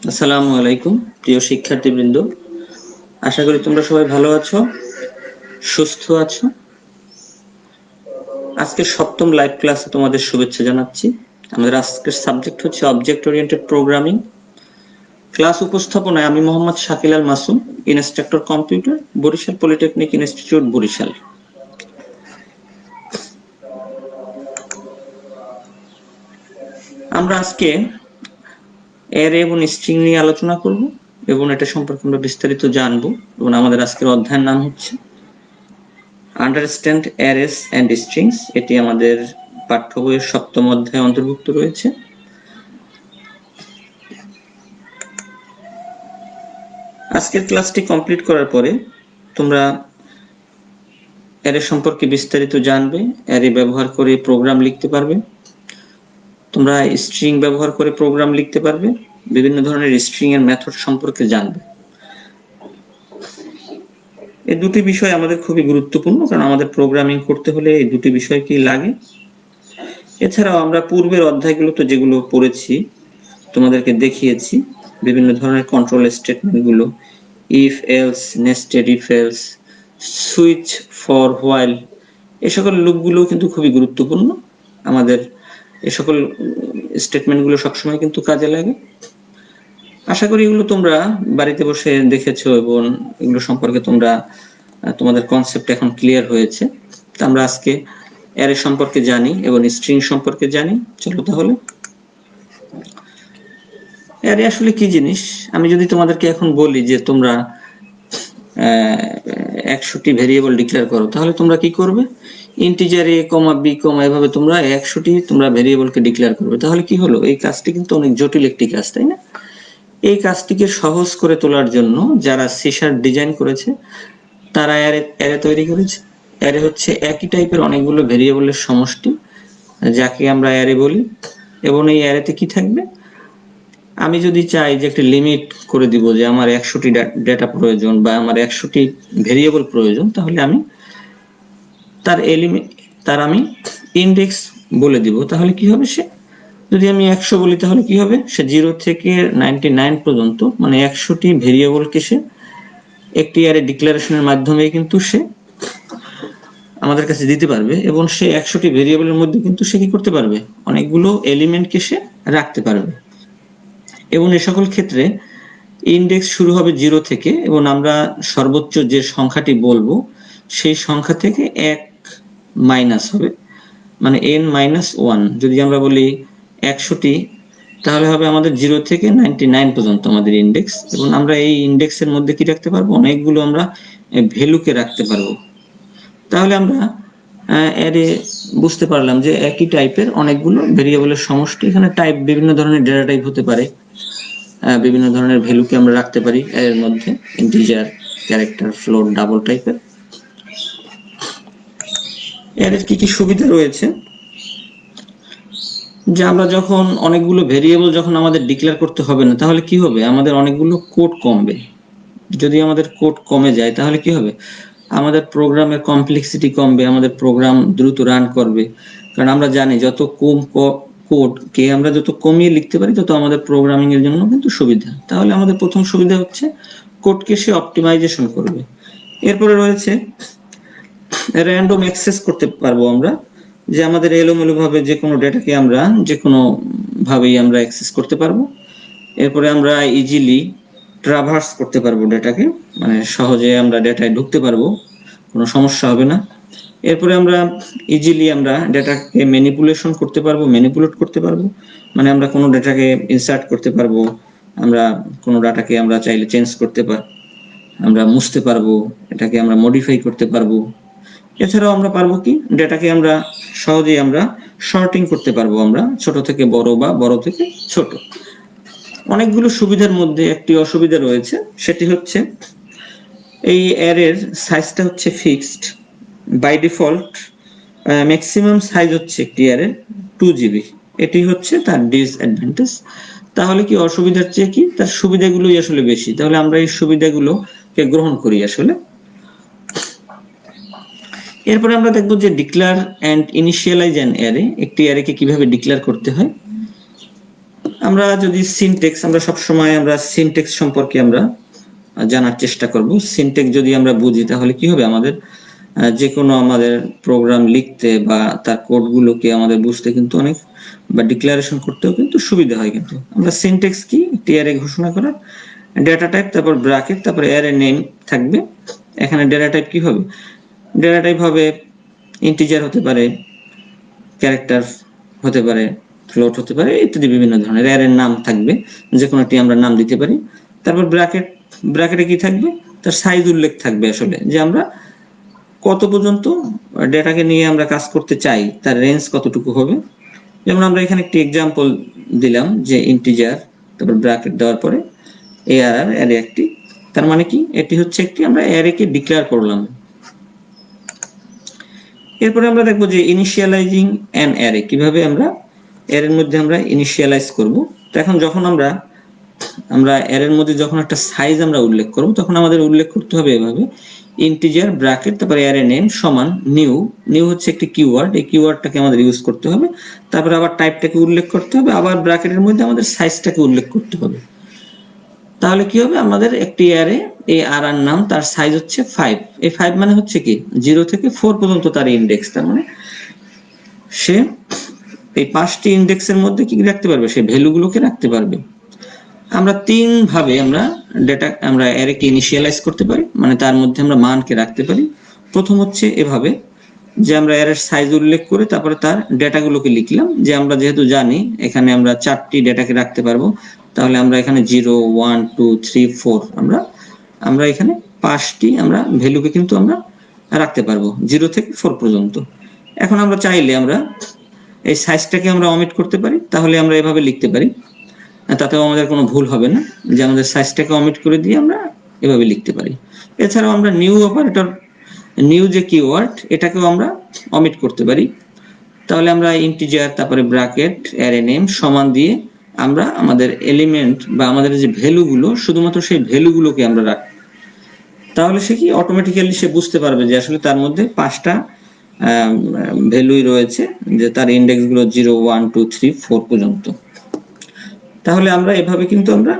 আসসালামু আলাইকুম প্রিয় শিক্ষার্থীবৃন্দ, আশা করি তোমরা সবাই ভালো আছো, সুস্থ আছো। আজকে সপ্তম লাইভ ক্লাসে তোমাদের শুভেচ্ছা জানাচ্ছি। আমাদের আজকের সাবজেক্ট হচ্ছে অবজেক্ট ওরিয়েন্টেড প্রোগ্রামিং। ক্লাস উপস্থাপনায় আমি Mohammad Shakil Al Masum, instructor computer, Barishal polytechnic institute, Barishal. আমরা আজকে অ্যারে এবং স্ট্রিং নিয়ে আলোচনা করব এবং এটা সম্পর্কে আমরা বিস্তারিত জানবো। এবং আমাদের আজকের অধ্যায়ের নাম হচ্ছে আন্ডারস্ট্যান্ড অ্যারেস অ্যান্ড স্ট্রিংস। এটি আমাদের পাঠ্য বইয়ের সপ্তম অধ্যায়ে অন্তর্ভুক্ত রয়েছে। আজকের ক্লাসটি কমপ্লিট করার পরে তোমরা অ্যারে সম্পর্কে বিস্তারিত জানবে, অ্যারে ব্যবহার করে প্রোগ্রাম লিখতে পারবে, তোমরা স্ট্রিং ব্যবহার করে প্রোগ্রাম লিখতে পারবে, বিভিন্ন ধরনের স্ট্রিং এর মেথড সম্পর্কে জানবে। এই দুটি বিষয় আমাদের খুবই গুরুত্বপূর্ণ, কারণ আমাদের প্রোগ্রামিং করতে হলে এই দুটি বিষয় কি লাগে। এছাড়াও আমরা পূর্বের অধ্যায়গুলোতে যেগুলো পড়েছি, তোমাদেরকে দেখিয়েছি বিভিন্ন ধরনের কন্ট্রোল স্টেটমেন্ট গুলো, if else, nested if else, switch, for, while, এই সকল লুপগুলো কিন্তু খুবই গুরুত্বপূর্ণ। আমাদের এই সকল স্টেটমেন্টগুলো সবসময় কিন্তু কাজে লাগে। আশা করি এগুলো তোমরা বাড়িতে বসে দেখেছো এবং এগুলো সম্পর্কে তোমাদের কনসেপ্ট এখন ক্লিয়ার হয়েছে। আমরা আজকে অ্যারে সম্পর্কে জানি এবং স্ট্রিং সম্পর্কে জানি। চলো তাহলে, অ্যারে আসলে কি জিনিস আমি যদি তোমাদেরকে এখন বলি যে তোমরা 100টি ভেরিয়েবল ডিক্লেয়ার করো, তাহলে তোমরা কি করবে? ইন্টিজার a, b, এভাবে তোমরা 100টি তোমরা ভেরিয়েবলকে ডিক্লেয়ার করবে। তাহলে কি হলো? এই কাজটি কিন্তু অনেক জটিল একটি কাজ, তাই না? এই কাজটিকে সহজ করে তোলার জন্য যারা সি# ডিজাইন করেছে তারা অ্যারে তৈরি করেছে। অ্যারে হচ্ছে একই টাইপের অনেকগুলো ভেরিয়েবলের সমষ্টি, যাকে আমরা অ্যারে বলি। এবং এই অ্যারেতে কি থাকবে? আমি যদি চাই যে একটা লিমিট করে দিব যে আমার 100টি ডেটা প্রয়োজন বা আমার 100টি ভেরিয়েবল প্রয়োজন, তাহলে আমি তার আমি ইন্ডেক্স বলে দিব। তাহলে কি হবে? সে যদি আমি 100 বলি তাহলে কি হবে? সে 0 থেকে 99 পর্যন্ত মানে 100টি ভেরিয়েবলকে সে একটি অ্যারে ডিক্লারেশনের মাধ্যমে কিন্তু সে আমাদের কাছে দিতে পারবে। এবং সে 100টি ভেরিয়েবলের মধ্যে কিন্তু সে কি করতে পারবে? অনেকগুলো এলিমেন্টকে সে রাখতে পারবে। এবং এই সকল ক্ষেত্রে ইন্ডেক্স শুরু হবে 0 থেকে এবং আমরা সর্বোচ্চ যে সংখ্যাটি বলবো সেই সংখ্যা থেকে 1 মাইনাস হবে, মানে n-1। যদি আমরা বলি 100টি, তাহলে হবে আমাদের 0 থেকে 99 পর্যন্ত আমাদের ইন্ডেক্স। এবং আমরা এই ইন্ডেক্সের মধ্যে কি রাখতে পারবো? অনেকগুলো আমরা ভ্যালুকে রাখতে পারবো। তাহলে আমরা অ্যারে বুঝতে পারলাম যে একই টাইপের অনেকগুলো ভেরিয়েবলের সমষ্টি। এখানে টাইপ বিভিন্ন ধরনের ডেটা টাইপ হতে পারে, বিভিন্ন ধরনের ভ্যালুকে আমরা রাখতে পারি এর মধ্যে, ইন্টিজার, ক্যারেক্টার, ফ্লোট, ডাবল টাইপের। এর কি কি সুবিধা রয়েছে? যে আমরা যখন অনেকগুলো ভেরিয়েবল যখন আমাদের ডিক্লেয়ার করতে হবে না, তাহলে কি হবে? আমাদের অনেকগুলো কোড কমবে। যদি আমাদের কোড কমে যায় তাহলে কি হবে? আমাদের প্রোগ্রামের কমপ্লেক্সিটি কমবে, আমাদের প্রোগ্রাম দ্রুত রান করবে। কারণ আমরা জানি যত কম কোডকে আমরা যত কমিয়ে লিখতে পারি তত আমাদের প্রোগ্রামিং এর জন্য কিন্তু সুবিধা। তাহলে আমাদের প্রথম সুবিধা হচ্ছে কোডকে সে অপটিমাইজেশন করবে। এরপরে রয়েছে র্যান্ডম অ্যাক্সেস করতে পারবো আমরা, যে আমাদের এলোমেলো ভাবে যে কোনো ডেটাকে আমরা যে কোনো ভাবেই আমরা অ্যাক্সেস করতে পারবো। এরপরে আমরা ইজিলি ট্রাভার্স করতে পারবো ডেটাকে, মানে সহজে আমরা ডেটায় ঢুকতে পারবো, কোনো সমস্যা হবে না। এরপরে আমরা ইজিলি আমরা ডেটাকে ম্যানিপুলেশন করতে পারবো, ম্যানিপুলেট করতে পারবো, মানে আমরা কোনো ডেটাকে ইনসার্ট করতে পারবো, আমরা কোনো ডাটাকে আমরা চাইলে চেঞ্জ করতে পারবো, আমরা মুছতে পারবো, এটাকে আমরা মডিফাই করতে পারবো। এছাড়াও আমরা পারবো কি? ডেটাকে আমরা সহজেই আমরা শর্টিং করতে পারবো, আমরা ছোট থেকে বড় বা বড় থেকে ছোট। অনেকগুলো সুবিধার মধ্যে একটি অসুবিধা রয়েছে, সেটি হচ্ছে এই অ্যারের সাইজটা হচ্ছে fixed by default. Maximum size হচ্ছে একটি অ্যারের 2 GB। এটি হচ্ছে তার ডিসঅ্যাডভান্টেজ। তাহলে কি অসুবিধার চেয়ে কি তার সুবিধাগুলোই আসলে বেশি? তাহলে আমরা এই সুবিধাগুলোকে গ্রহণ করি আসলে। এরপরে আমরা দেখবো যে declare and initialise an array. একটি অ্যারেকে কিভাবে ডিক্লেয়ার করতে হয়। আমরা যদি সিনট্যাক্স, আমরা সবসময় আমরা সিনট্যাক্স সম্পর্কে আমরা জানার চেষ্টা করব। সিনট্যাক্স যদি আমরা বুঝি তাহলে কি হবে, আমাদের যে কোনো আমাদের প্রোগ্রাম লিখতে বা তার কোডগুলোকে আমাদের বুঝতে কিন্তু অনেক, বা ডিক্লারেশন করতেও কিন্তু সুবিধা হয়। কিন্তু আমরা সিনট্যাক্স কি, একটি অ্যারে ঘোষণা করার, ডেটা টাইপ, তারপর ব্র্যাকেট, তারপর অ্যারে নেম থাকবে। এখানে ডেটা টাইপ কি হবে, ডেটা টাইপ হবে ইন্টিজার হতে পারে, ক্যারেক্টার হতে পারে, ফ্লোট হতে পারে, ইত্যাদি বিভিন্ন ধরনের অ্যারের নাম থাকবে, যে কোনো একটি আমরা নাম দিতে পারি। তারপর ব্র্যাকেট, ব্র্যাকেটে কি থাকবে, তার সাইজ উল্লেখ থাকবে, আসলে যে আমরা কত পর্যন্ত ডেটাকে নিয়ে আমরা কাজ করতে চাই, তার রেঞ্জ কতটুকু হবে। যেমন আমরা এখানে একটি এক্সাম্পল দিলাম যে ইন্টিজার, তারপর ব্র্যাকেট দেওয়ার পরে ARR, অ্যারে একটি, তার মানে কি, এটি হচ্ছে একটি আমরা অ্যারেকে ডিক্লেয়ার করলাম। এরপরে আমরা দেখবো যে ইনিশিয়ালাইজিং অ্যান অ্যারে, কিভাবে আমরা অ্যারের মধ্যে আমরা ইনিশিয়ালাইজ করব। তো এখন যখন আমরা অ্যারের মধ্যে যখন একটা সাইজ আমরা উল্লেখ করব, তখন আমাদের উল্লেখ করতে হবে এভাবে, ইন্টিজার ব্র্যাকেট, তারপরে অ্যারে নেম সমান নিউ। নিউ হচ্ছে একটি কিওয়ার্ড, এই কিওয়ার্ডটাকে আমাদের ইউজ করতে হবে। তারপরে আবার টাইপটাকে উল্লেখ করতে হবে, আবার ব্র্যাকেটের মধ্যে আমাদের সাইজটাকে উল্লেখ করতে হবে। তাহলে কি হবে, আমাদের একটি অ্যারে, এই আর নাম, তার সাইজ হচ্ছে 5। এই 5 মানে হচ্ছে কি, 0 থেকে 4 পর্যন্ত তার ইন্ডেক্স। তার মানে সে এই 5টি ইন্ডেক্সের মধ্যে কি রাখতে পারবে, সে ভ্যালুগুলোকে রাখতে পারবে। আমরা 3 ভাবে আমরা অ্যারেকে ইনিশিয়ালাইজ করতে পারি, মানে তার মধ্যে আমরা মানকে রাখতে পারি। প্রথম হচ্ছে এভাবে, যে আমরা অ্যারের সাইজ উল্লেখ করে তারপরে তার ডেটাগুলোকে লিখলাম, যে আমরা যেহেতু জানি এখানে আমরা 4টি ডেটাকে রাখতে পারবো, তাহলে আমরা এখানে 0, 1, 2, 3, 4, আমরা এখানে 5টি আমরা ভ্যালুকে কিন্তু আমরা রাখতে পারবো 0 থেকে 4 পর্যন্ত। এখন আমরা চাইলে আমরা এই সাইজটাকে আমরা অমিট করতে পারি, তাহলে আমরা এভাবে লিখতে পারি, তাতেও আমাদের কোনো ভুল হবে না, যে আমাদের সাইজটাকে অমিট করে দিয়ে আমরা এভাবে লিখতে পারি। এছাড়াও আমরা নিউ অপারেটর, নিউ যে কিওয়ার্ড, এটাকেও আমরা অমিট করতে পারি। তাহলে আমরা ইন্টিজার, তারপরে ব্র্যাকেট, অ্যারে নেম সমান দিয়ে আমরা আমাদের এলিমেন্ট বা আমাদের যে ভ্যালুগুলো, শুধুমাত্র সেই ভ্যালুগুলোকে আমরা রাখি। তাহলে সে কি অটোমেটিক্যালি সে বুঝতে পারবে যে আসলে তার মধ্যে 5টা ভ্যালুই রয়েছে, যে তার ইন্ডেক্স গুলো 0, 1, 2, 3, 4 পর্যন্ত। তাহলে আমরা এভাবে কিন্তু আমরা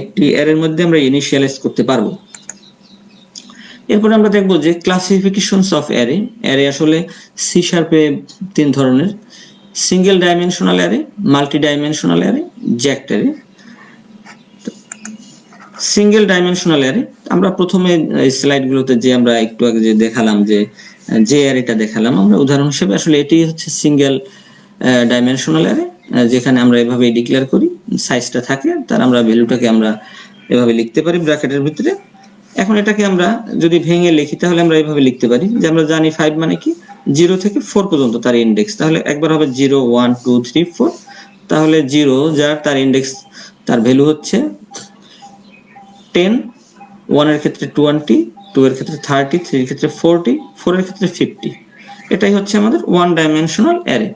একটি অ্যারের মধ্যে আমরা ইনিশিয়ালাইজ করতে পারবো। এরপরে আমরা দেখবো যে ক্লাসিফিকেশনস অফ অ্যারে। অ্যারে আসলে সি শার্পে 3 ধরনের: single dimensional array, multi dimensional array, jagged array. Single dimensional array আমরা প্রথমে স্লাইডগুলোতে যে আমরা একটু আগে যে দেখালাম, যে অ্যারেটা দেখালাম আমরা উদাহরণ হিসেবে, আসলে এটি হচ্ছে সিঙ্গেল ডাইমেনশনাল অ্যারে, যেখানে আমরা এভাবে ডিক্লেয়ার করি, সাইজটা থাকে, তার আমরা ভ্যালুটাকে আমরা এভাবে লিখতে পারি ব্র্যাকেটের ভিতরে। এখন এটাকে আমরা যদি ভেঙে লিখি তাহলে আমরা এইভাবে লিখতে পারি, যে আমরা জানি 5 মানে কি, 0 থেকে 4 পর্যন্ত তার ইন্ডেক্স। তাহলে একবার হবে 0, 1, 2, 3, 4। তাহলে 0 যার তার ইন্ডেক্স, তার ভ্যালু হচ্ছে 10, 1 এর ক্ষেত্রে 20, 2 এর ক্ষেত্রে 30, 3 এর ক্ষেত্রে 40, 4 এর ক্ষেত্রে 50। এটাই হচ্ছে আমাদের ওয়ান ডাইমেনশনাল অ্যারে।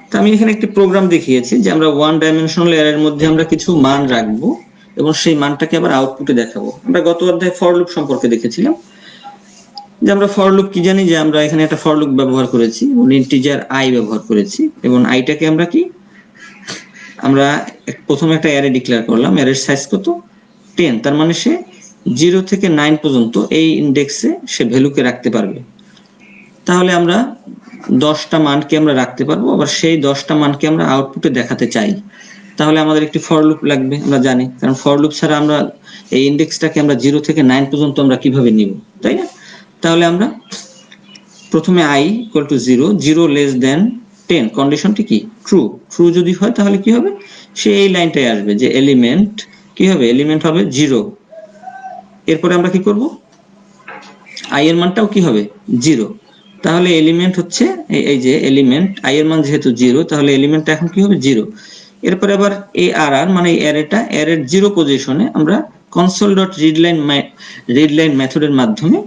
তো আমি এখানে একটি প্রোগ্রাম দেখিয়েছি, যে আমরা ওয়ান ডাইমেনশনাল অ্যারের মধ্যে আমরা কিছু মান রাখবো এবং সেই মানটাকে আবার আউটপুটে দেখাবো। আমরা গত অধ্যায়ে ফর লুপ সম্পর্কে দেখেছিলাম, যে আমরা ফর লুপ কি জানি, যে আমরা এখানে একটা ফর লুপ ব্যবহার করেছি এবং ইন্টিজার i ব্যবহার করেছি, এবং আইটাকে আমরা কি, আমরা প্রথমে একটা অ্যারে ডিক্লেয়ার করলাম, অ্যারের সাইজ কত, 10। তার মানে সে 0 থেকে 9 পর্যন্ত এই ইন্ডেক্সে সে ভ্যালুকে রাখতে পারবে। তাহলে আমরা 10টা মানকে আমরা রাখতে পারবো, আবার সেই 10টা মানকে আমরা আউটপুটে দেখাতে চাই, তাহলে আমাদের একটি ফর লুপ লাগবে, আমরা জানি, কারণ ফর লুপ ছাড়া আমরা এই ইন্ডেক্সটাকে আমরা 0 থেকে 9 পর্যন্ত আমরা কিভাবে নিব, তাই না? তাহলে আমরা প্রথমে i equal to 0, 0 less than 10, কন্ডিশনটি কি, ট্রু। ট্রু যদি হয় তাহলে কি হবে, সে এই লাইনটায় আসবে, যে এলিমেন্ট কি হবে, এলিমেন্ট হবে 0। এরপরে আমরা কি করব, i এর মানটাও কি হবে 0। তাহলে এলিমেন্ট হচ্ছে এই যে এলিমেন্ট i এর মান যেহেতু 0, তাহলে এলিমেন্টটা এখন কি হবে 0। এরপরে আবার ARR মানে অ্যারেটা, অ্যারের 0 পজিশনে আমরা console.readline মেথডের মাধ্যমে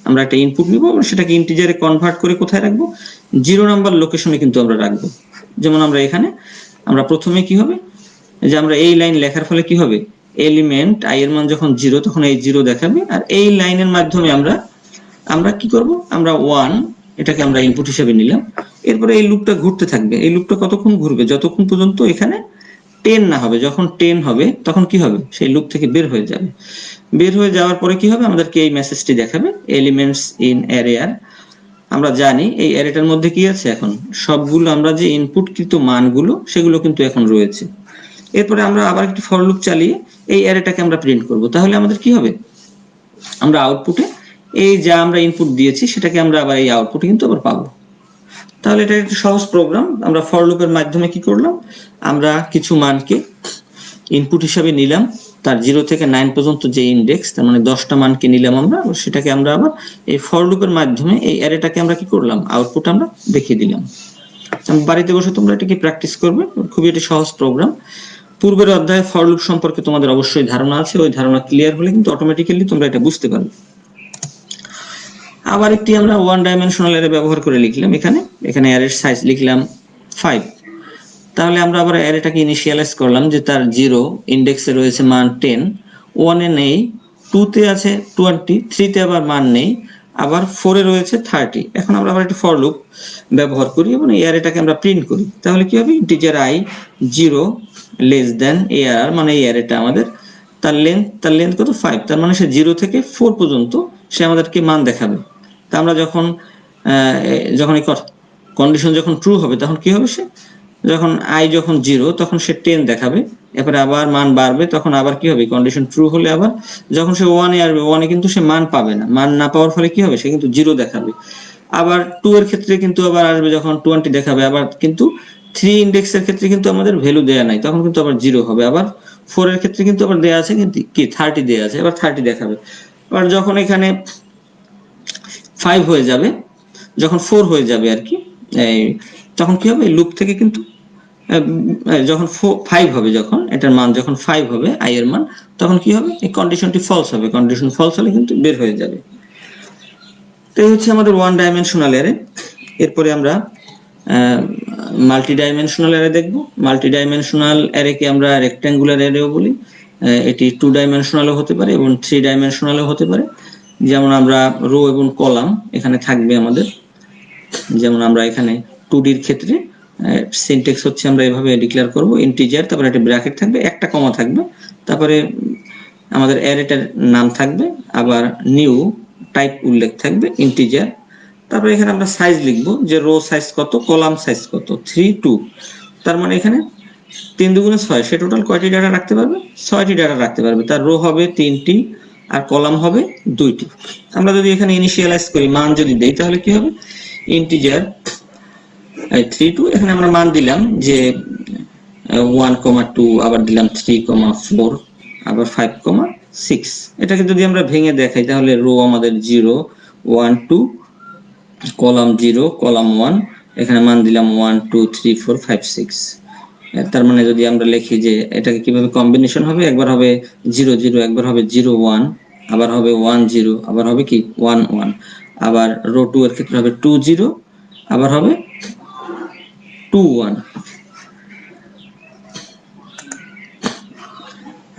আমরা একটা ইনপুট নিব এবং সেটাকে ইন্টিজারে কনভার্ট করে কোথায় রাখবো, 0 নাম্বার লোকেশনে কিন্তু আমরা রাখবো। যেমন আমরা এখানে আমরা প্রথমে কি হবে, যে আমরা এই লাইন লেখার ফলে কি হবে, এলিমেন্ট i এর মান যখন 0 তখন এই 0 দেখাবে, আর এই লাইনের মাধ্যমে আমরা কি করব, আমরা 1 এটাকে আমরা ইনপুট হিসেবে নিলাম। এরপরে এই লুপটা ঘুরতে থাকবে। এই লুপটা কতক্ষণ ঘুরবে? যতক্ষণ পর্যন্ত এখানে 10 না হবে। যখন 10 হবে তখন কি হবে? সেই লুপ থেকে বের হয়ে যাবে। বের হয়ে যাওয়ার পরে কি হবে? আমাদেরকে এই মেসেজটি দেখাবে, এলিমেন্টস ইন অ্যারে আর। আমরা জানি এই অ্যারেটার মধ্যে কি আছে, এখন সবগুলো আমরা যে ইনপুটকৃত মানগুলো সেগুলো কিন্তু এখন রয়েছে। এরপরে আমরা আবার একটি ফর লুপ চালিয়ে এই অ্যারেটাকে আমরা প্রিন্ট করব। তাহলে আমাদের কি হবে? আমরা আউটপুটে এই যা আমরা ইনপুট দিয়েছি সেটাকে আমরা আবার এই আউটপুটে কিন্তু আবার পাবো। তাহলে এটা একটি সহজ প্রোগ্রাম। আমরা ফর লুপের মাধ্যমে কি করলাম? আমরা কিছু মানকে ইনপুট হিসাবে নিলাম, তার 0 থেকে 9 পর্যন্ত যে ইন্ডেক্স, তার মানে 10টা মানকে নিলাম আমরা, সেটাকে আমরা আবার এই ফর লুপের মাধ্যমে এই অ্যারেটাকে আমরা কি করলাম? আউটপুট আমরা দেখিয়ে দিলাম। বাড়িতে বসে তোমরা এটাকে প্র্যাকটিস করবে, খুবই একটি সহজ প্রোগ্রাম। পূর্বের অধ্যায়ে ফর লুপ সম্পর্কে তোমাদের অবশ্যই ধারণা আছে, ওই ধারণা ক্লিয়ার হলে কিন্তু অটোমেটিক্যালি তোমরা এটা বুঝতে পারবে। আবার একটি আমরা ওয়ান ডাইমেনশনাল অ্যারে ব্যবহার করে লিখলাম। এখানে অ্যারের সাইজ লিখলাম 5। তাহলে আমরা আবার অ্যারেটাকে ইনিশিয়ালাইজ করলাম যে তার 0 ইন্ডেক্সে রয়েছে মান 10, 1 এ নেই, 2 তে আছে 20, 3 তে আবার মান নেই, আবার 4 এ রয়েছে 30। এখন আমরা আবার একটি ফর লুপ ব্যবহার করি এবং এই অ্যারেটাকে আমরা প্রিন্ট করি। তাহলে কি হবে? Integer I 0 less then AR, মানে এই অ্যারেটা আমাদের, তার লেন্থ কত? 5। তার মানে সে 0 থেকে 4 পর্যন্ত সে আমাদেরকে মান দেখাবে। তা আমরা যখন এই কন্ডিশন যখন ট্রু হবে তখন কি হবে? সে যখন I যখন 0 তখন সে 10 দেখাবে। এরপরে আবার মান বাড়বে, তখন আবার কি হবে? কন্ডিশন ট্রু হলে আবার যখন সে 1 এ আসবে, 1 এ কিন্তু সে মান পাবে না। মান না পাওয়ার ফলে কি হবে? সে কিন্তু 0 দেখাবে। আবার 2 এর ক্ষেত্রে কিন্তু আবার আসবে, যখন 20 দেখাবে। আবার কিন্তু 3 ইন্ডেক্সের ক্ষেত্রে কিন্তু আমাদের ভ্যালু দেয়া নাই, তখন কিন্তু আবার 0 হবে। আবার 4 এর ক্ষেত্রে কিন্তু আবার দেয়া আছে, কিন্তু কি 30 দেয়া আছে, আবার 30 দেখাবে। আবার যখন এখানে 5 হয়ে যাবে, যখন 4 হয়ে যাবে আর কি, তখন কি হবে? লুপ থেকে কিন্তু যখন 5 হবে, যখন এটার মান যখন 5 হবে I এর মান, তখন কি হবে? এই কন্ডিশনটি ফলস হবে। কন্ডিশন ফলস হলে কিন্তু বের হয়ে যাবে। তো এই হচ্ছে আমাদের ওয়ান ডাইমেনশনাল অ্যারে। এরপরে আমরা মাল্টি ডাইমেনশনাল অ্যারে দেখব। মাল্টি ডাইমেনশনাল অ্যারেকে আমরা রেক্ট্যাঙ্গুলার অ্যারেও বলি। এটি 2 ডাইমেনশনালও হতে পারে এবং 3 ডাইমেনশনালও হতে পারে। যেমন আমরা রো এবং কলাম এখানে থাকবে আমাদের। যেমন আমরা এখানে 2D এর ক্ষেত্রে সিনট্যাক্স হচ্ছে আমরা এভাবে ডিক্লেয়ার করব, ইন্টিজার, তারপরে একটা ব্র্যাকেট থাকবে, একটা কমা থাকবে, তারপরে আমাদের অ্যারেটার নাম থাকবে, আবার নিউ টাইপ উল্লেখ থাকবে, ইন্টিজার। তারপরে এখানে আমরা সাইজ লিখব, যে রো সাইজ কত, কলাম সাইজ কত, 3 2। তার মানে এখানে 3 দুগুণে 6, সে টোটাল কয়টি ডাটা রাখতে পারবে? 6টি ডাটা রাখতে পারবে। তার রো হবে 3টি আর কলাম হবে 2টি। আমরা যদি এখানে ইনিশিয়ালাইজ করি, মান যদি দেই, তাহলে কি হবে? ইন্টিজার 3 2, এখানে আমরা মান দিলাম যে 1,2, আবার দিলাম 3,4, আবার 5,6। এটাকে যদি আমরা ভেঙে দেখাই, তাহলে রো আমাদের 0 1 2, কলাম 0 কলাম 1, এখানে মান দিলাম 1 2 3 4 5 6। তার মানে যদি আমরা লিখি যে এটাকে কিভাবে কম্বিনেশন হবে, একবার হবে 0 0, একবার হবে 0 1, আবার হবে 1 0, আবার হবে কি 1 1, আবার রো 2 এর ক্ষেত্রে হবে 2 0, আবার হবে 2 1।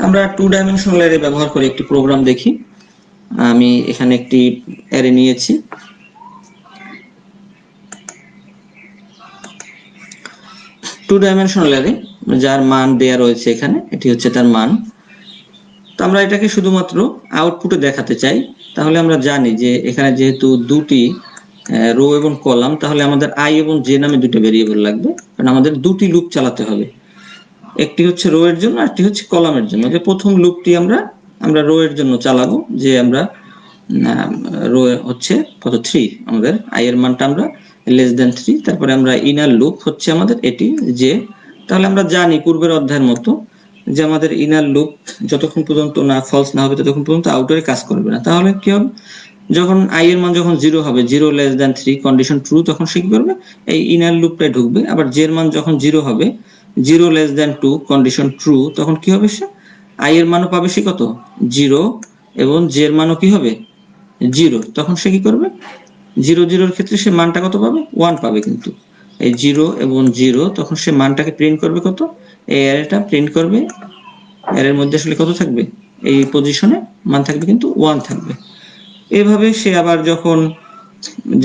আমরা 2 ডাইমেনশনাল অ্যারে ব্যবহার করে একটি প্রোগ্রাম দেখি। আমি এখানে একটি অ্যারে নিয়েছি। টু ডাইমেনশনাল অ্যারে, যার মান দেয়া রয়েছে এখানে, এটি হচ্ছে তার মান। তো আমরা এটাকে শুধুমাত্র আউটপুটে দেখাতে চাই। তাহলে আমরা জানি যে এখানে যেহেতু দুটি রো এবং কলাম, তাহলে আমাদের I এবং J নামে দুটো ভেরিয়েবল লাগবে, কারণ আমাদের দুটি লুপ চালাতে হবে। একটি হচ্ছে রো এর জন্য, আরটি হচ্ছে কলামের জন্য। যে প্রথম লুপটি আমরা রো এর জন্য চালাবো, যে আমরা রো হচ্ছে কত 3, আমাদের I এর মানটা আমরা লেস দেন 3। তারপরে আমরা ইনার লুপ হচ্ছে আমাদের এটি যে, তাহলে আমরা জানি পূর্বের অধ্যায়ের মতো যে আমাদের ইনার লুপ যতক্ষণ পর্যন্ত না ফলস না হবে ততক্ষণ পর্যন্ত আউটারে কাজ করবে না। তাহলে কি হবে? যখন I এর মান যখন 0 হবে, 0 লেস দেন 3, কন্ডিশন ট্রু, তখন সে কি করবে? এই ইনার লুপটায় ঢুকবে। আবার J এর মান যখন 0 হবে, 0 লেস দেন 2, কন্ডিশন ট্রু, তখন কি হবে? সে I এর মানও পাবে সে কত? 0, এবং J এর মানও কি হবে? 0। তখন সে কি করবে? 0 0 এর ক্ষেত্রে সে মানটা কত পাবে? 1 পাবে। কিন্তু এই 0 এবং 0, তখন সে মানটাকে প্রিন্ট করবে কত? এই অ্যারেটা প্রিন্ট করবে। অ্যারের মধ্যে আসলে কত থাকবে? এই পজিশনে মান থাকবে কিন্তু 1 থাকবে। এভাবে সে আবার যখন